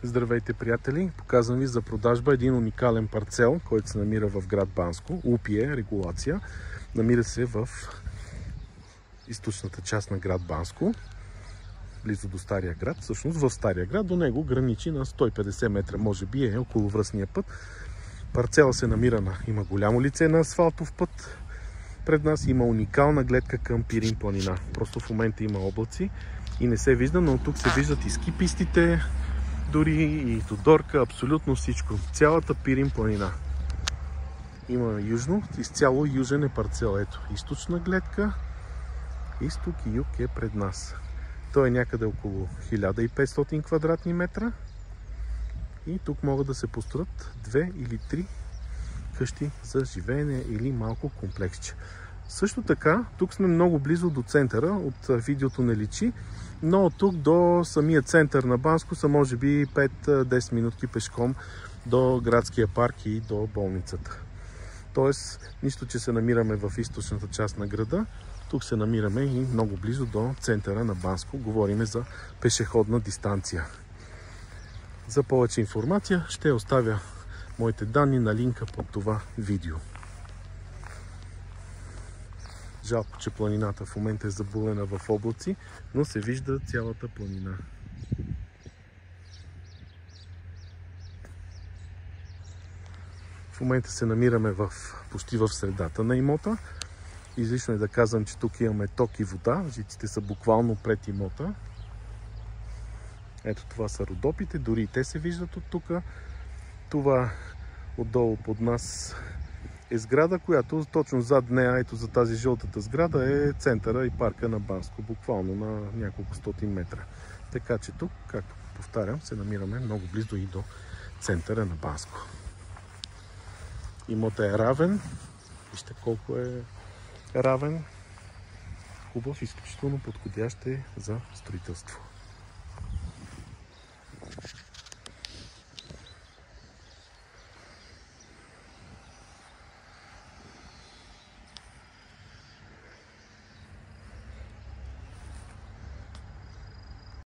Здравейте, приятели! Показвам ви за продажба един уникален парцел, който се намира в град Банско. УПИ регулация. Намира се в източната част на град Банско, близо до Стария град. Всъщност в Стария град до него граничи на 150 метра, може би е околовръстния път. Парцела се намира има голямо лице на асфалтов път. Пред нас има уникална гледка към Пирин планина. Просто в момента има облаци и не се вижда, но тук се виждат и ски пистите, дори и Тодорка, абсолютно всичко. Цялата Пирин планина. Има южно, изцяло южен е парцел. Ето, източна гледка, изток и юг е пред нас. Той е някъде около 1500 квадратни метра. И тук могат да се построят 2 или 3 къщи за живеене или малко комплексче. Също така, тук сме много близо до центъра, от видеото не личи, но от тук до самия център на Банско са може би 5-10 минутки пешком до градския парк и до болницата. Тоест, нищо, че се намираме в източната част на града, тук се намираме и много близо до центъра на Банско. Говориме за пешеходна дистанция. За повече информация ще оставя моите данни на линка под това видео. Жалко, че планината в момента е забулена в облаци, но се вижда цялата планина. В момента се намираме почти в средата на имота. Излишно е да казвам, че тук имаме ток и вода. Жиците са буквално пред имота. Ето това са родопите, дори и те се виждат от тук. Това отдолу под нас е сграда, която точно зад нея, ето за тази жълтата сграда, е центъра и парка на Банско, буквално на няколко стотин метра. Така че тук, както повтарям, се намираме много близо и до центъра на Банско. Имотът е равен. Вижте колко е равен. Хубав, изключително подходящ е за строителство.